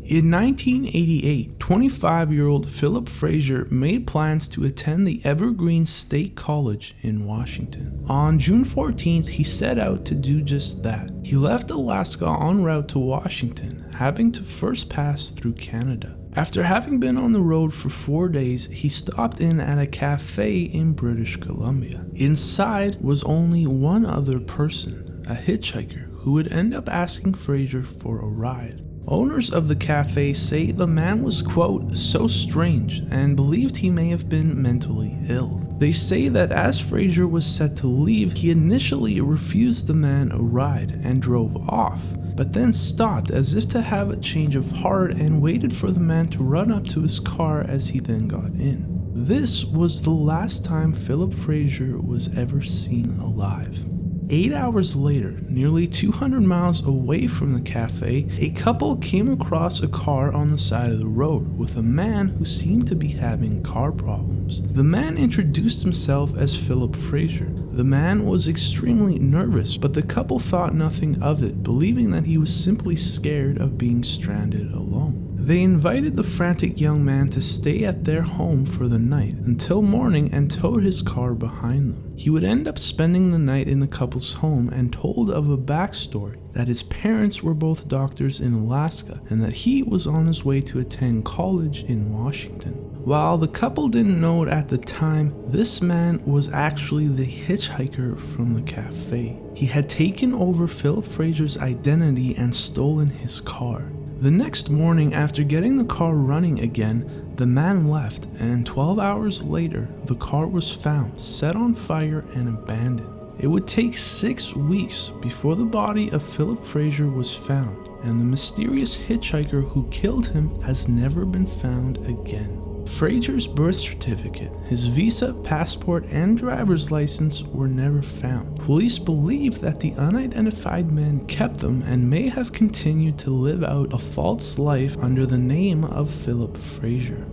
In 1988, 25-year-old Phillip Fraser made plans to attend the Evergreen State College in Washington. On June 14th, he set out to do just that. He left Alaska en route to Washington, having to first pass through Canada. After having been on the road for 4 days, he stopped in at a cafe in British Columbia. Inside was only one other person, a hitchhiker, who would end up asking Fraser for a ride. Owners of the cafe say the man was, quote, so strange and believed he may have been mentally ill. They say that as Fraser was set to leave, he initially refused the man a ride and drove off, but then stopped as if to have a change of heart and waited for the man to run up to his car as he then got in. This was the last time Phillip Fraser was ever seen alive. 8 hours later, nearly 200 miles away from the cafe, a couple came across a car on the side of the road with a man who seemed to be having car problems. The man introduced himself as Phillip Fraser. The man was extremely nervous, but the couple thought nothing of it, believing that he was simply scared of being stranded alone. They invited the frantic young man to stay at their home for the night until morning and towed his car behind them. He would end up spending the night in the couple's home and told of a backstory that his parents were both doctors in Alaska and that he was on his way to attend college in Washington. While the couple didn't know it at the time, this man was actually the hitchhiker from the cafe. He had taken over Phillip Fraser's identity and stolen his car. The next morning, after getting the car running again, the man left, and 12 hours later, the car was found, set on fire, and abandoned. It would take 6 weeks before the body of Phillip Fraser was found, and the mysterious hitchhiker who killed him has never been found again. Fraser's birth certificate, his visa, passport, and driver's license were never found. Police believe that the unidentified man kept them and may have continued to live out a false life under the name of Phillip Fraser.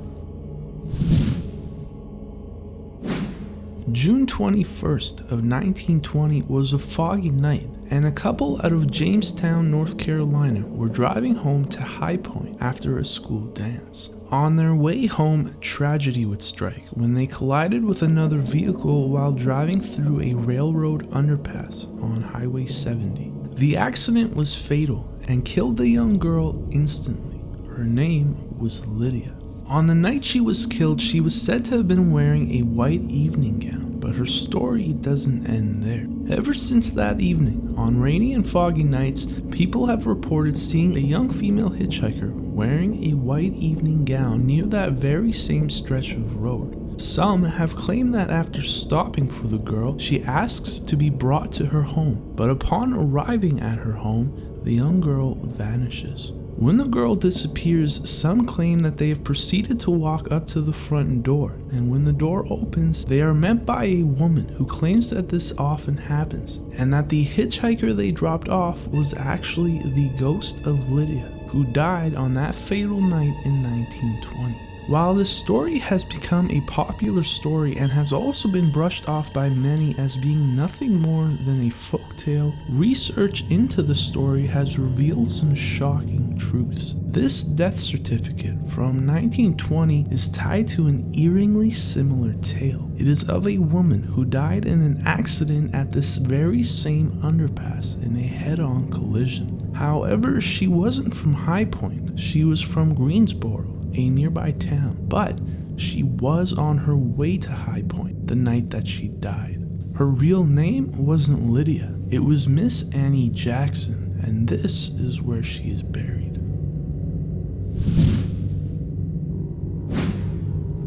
June 21st of 1920 was a foggy night, and a couple out of Jamestown, North Carolina were driving home to High Point after a school dance. On their way home, tragedy would strike when they collided with another vehicle while driving through a railroad underpass on Highway 70. The accident was fatal and killed the young girl instantly. Her name was Lydia. On the night she was killed, she was said to have been wearing a white evening gown, but her story doesn't end there. Ever since that evening, on rainy and foggy nights, people have reported seeing a young female hitchhiker wearing a white evening gown near that very same stretch of road. Some have claimed that after stopping for the girl, she asks to be brought to her home, but upon arriving at her home, the young girl vanishes. When the girl disappears, some claim that they have proceeded to walk up to the front door, and when the door opens, they are met by a woman who claims that this often happens, and that the hitchhiker they dropped off was actually the Ghost of Lydia, who died on that fatal night in 1920. While this story has become a popular story and has also been brushed off by many as being nothing more than a folktale, research into the story has revealed some shocking truths. This death certificate from 1920 is tied to an eerily similar tale. It is of a woman who died in an accident at this very same underpass in a head-on collision. However, she wasn't from High Point, she was from Greensboro, a nearby town, but she was on her way to High Point the night that she died. Her real name wasn't Lydia, it was Miss Annie Jackson, and this is where she is buried.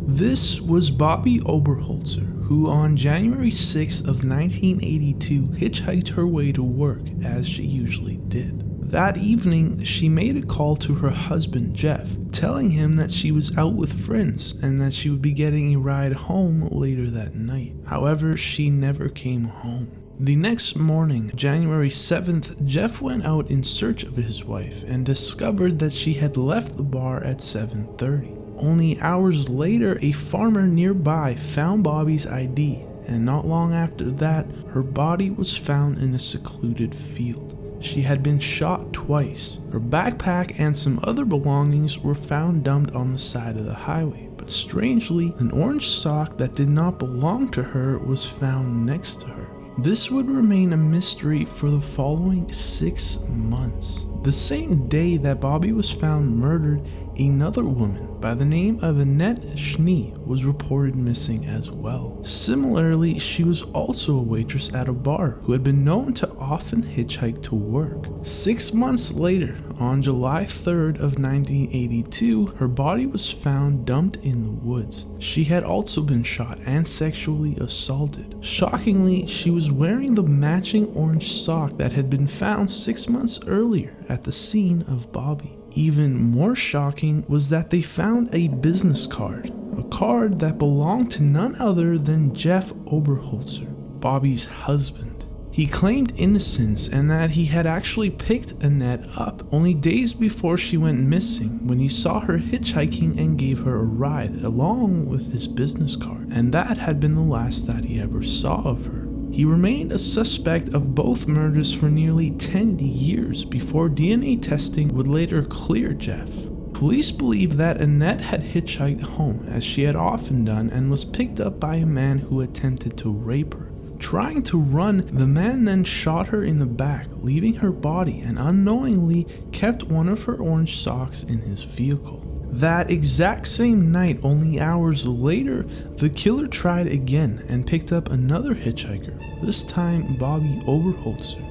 This was Bobby Oberholzer, who on January 6th of 1982 hitchhiked her way to work as she usually did. That evening, she made a call to her husband, Jeff, telling him that she was out with friends and that she would be getting a ride home later that night. However, she never came home. The next morning, January 7th, Jeff went out in search of his wife and discovered that she had left the bar at 7:30. Only hours later, a farmer nearby found Bobby's ID, and not long after that, her body was found in a secluded field. She had been shot twice. Her backpack and some other belongings were found dumped on the side of the highway, but strangely, an orange sock that did not belong to her was found next to her. This would remain a mystery for the following 6 months. The same day that Bobby was found murdered, another woman by the name of Annette Schnee was reported missing as well. Similarly, she was also a waitress at a bar who had been known to often hitchhike to work. 6 months later, on July 3rd of 1982, her body was found dumped in the woods. She had also been shot and sexually assaulted. Shockingly, she was wearing the matching orange sock that had been found 6 months earlier at the scene of Bobby. Even more shocking was that they found a business card, a card that belonged to none other than Jeff Overholtzer, Bobby's husband. He claimed innocence and that he had actually picked Annette up only days before she went missing when he saw her hitchhiking and gave her a ride along with his business card, and that had been the last that he ever saw of her. He remained a suspect of both murders for nearly 10 years before DNA testing would later clear Jeff. Police believe that Annette had hitchhiked home, as she had often done, and was picked up by a man who attempted to rape her. Trying to run, the man then shot her in the back, leaving her body, and unknowingly kept one of her orange socks in his vehicle. That exact same night, only hours later, the killer tried again and picked up another hitchhiker, this time Bobby Overholtzer.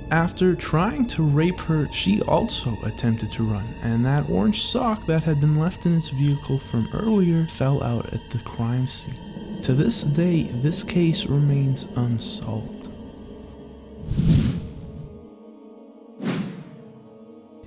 After trying to rape her, she also attempted to run, and that orange sock that had been left in his vehicle from earlier fell out at the crime scene. To this day, this case remains unsolved.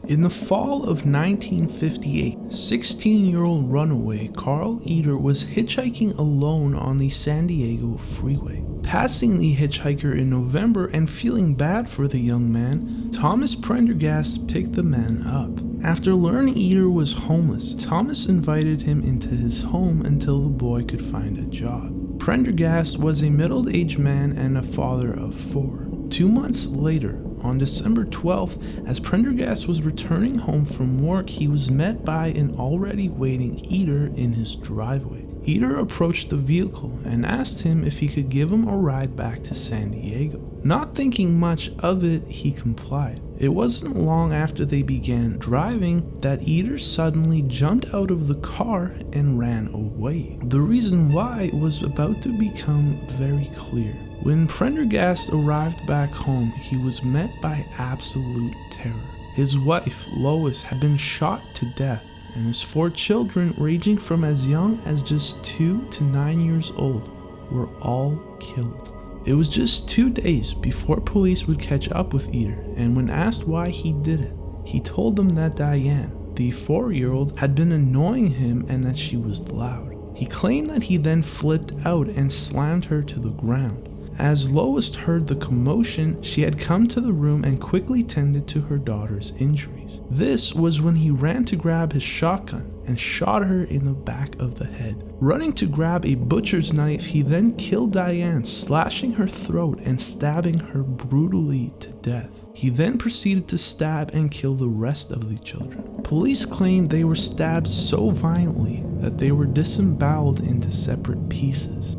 In the fall of 1958, 16-year-old runaway Carl Eder was hitchhiking alone on the San Diego freeway. Passing the hitchhiker in November and feeling bad for the young man, Thomas Prendergast picked the man up. After learning Eder was homeless, Thomas invited him into his home until the boy could find a job. Prendergast was a middle-aged man and a father of 4. 2 months later, on December 12th, as Prendergast was returning home from work, he was met by an already waiting Eder in his driveway. Eder approached the vehicle and asked him if he could give him a ride back to San Diego. Not thinking much of it, he complied. It wasn't long after they began driving that Eder suddenly jumped out of the car and ran away. The reason why was about to become very clear. When Prendergast arrived back home, he was met by absolute terror. His wife, Lois, had been shot to death, and his 4 children, ranging from as young as just 2 to 9 years old, were all killed. It was just 2 days before police would catch up with Eder, and when asked why he did it, he told them that Diane, the 4-year-old, had been annoying him and that she was loud. He claimed that he then flipped out and slammed her to the ground. As Lois heard the commotion, she had come to the room and quickly tended to her daughter's injuries. This was when he ran to grab his shotgun and shot her in the back of the head. Running to grab a butcher's knife, he then killed Diane, slashing her throat and stabbing her brutally to death. He then proceeded to stab and kill the rest of the children. Police claimed they were stabbed so violently that they were disemboweled into separate pieces.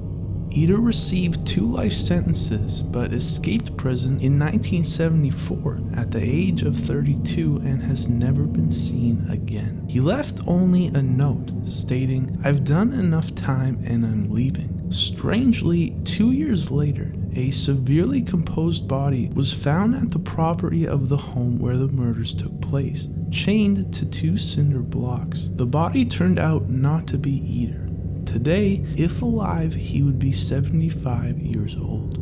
Eder received 2 life sentences but escaped prison in 1974 at the age of 32 and has never been seen again. He left only a note stating, "I've done enough time and I'm leaving." Strangely, 2 years later, a severely composed body was found at the property of the home where the murders took place, chained to 2 cinder blocks. The body turned out not to be Eder. Today, if alive, he would be 75 years old.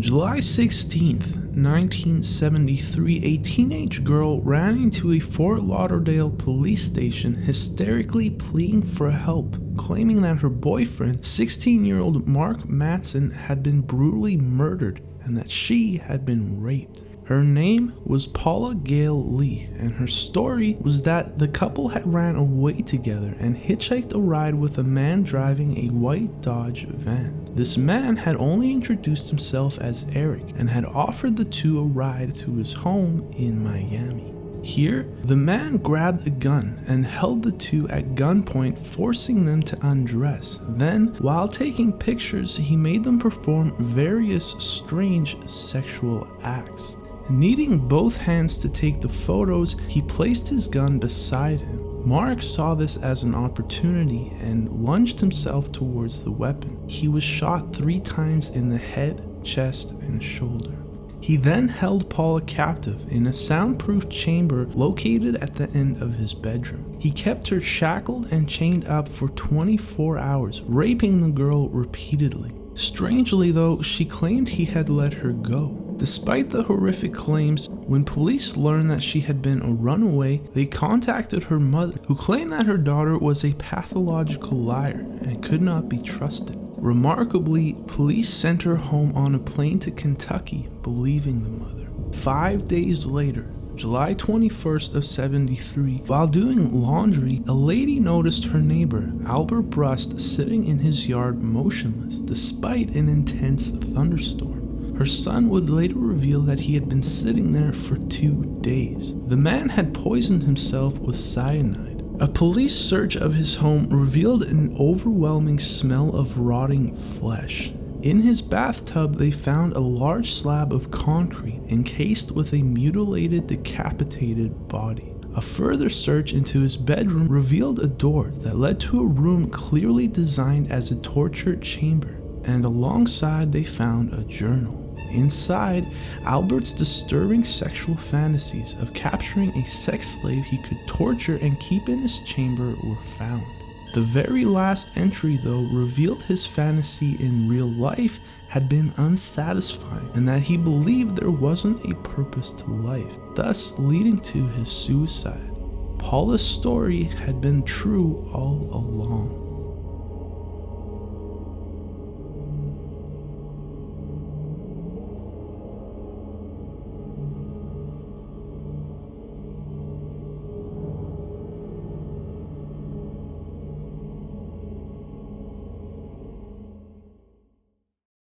July 16th, 1973, a teenage girl ran into a Fort Lauderdale police station hysterically pleading for help, claiming that her boyfriend, 16-year-old Mark Matson, had been brutally murdered and that she had been raped. Her name was Paula Gail Lee, and her story was that the couple had ran away together and hitchhiked a ride with a man driving a white Dodge van. This man had only introduced himself as Eric and had offered the two a ride to his home in Miami. Here, the man grabbed a gun and held the two at gunpoint, forcing them to undress. Then, while taking pictures, he made them perform various strange sexual acts. Needing both hands to take the photos, he placed his gun beside him. Mark saw this as an opportunity and lunged himself towards the weapon. He was shot 3 times in the head, chest, and shoulder. He then held Paula captive in a soundproof chamber located at the end of his bedroom. He kept her shackled and chained up for 24 hours, raping the girl repeatedly. Strangely though, she claimed he had let her go. Despite the horrific claims, when police learned that she had been a runaway, they contacted her mother, who claimed that her daughter was a pathological liar and could not be trusted. Remarkably, police sent her home on a plane to Kentucky, believing the mother. 5 days later, July 21st of 73, while doing laundry, a lady noticed her neighbor, Albert Brust, sitting in his yard motionless, despite an intense thunderstorm. Her son would later reveal that he had been sitting there for 2 days. The man had poisoned himself with cyanide. A police search of his home revealed an overwhelming smell of rotting flesh. In his bathtub, they found a large slab of concrete encased with a mutilated, decapitated body. A further search into his bedroom revealed a door that led to a room clearly designed as a torture chamber, and alongside they found a journal. Inside, Albert's disturbing sexual fantasies of capturing a sex slave he could torture and keep in his chamber were found. The very last entry, though, revealed his fantasy in real life had been unsatisfying and that he believed there wasn't a purpose to life, thus leading to his suicide. Paula's story had been true all along.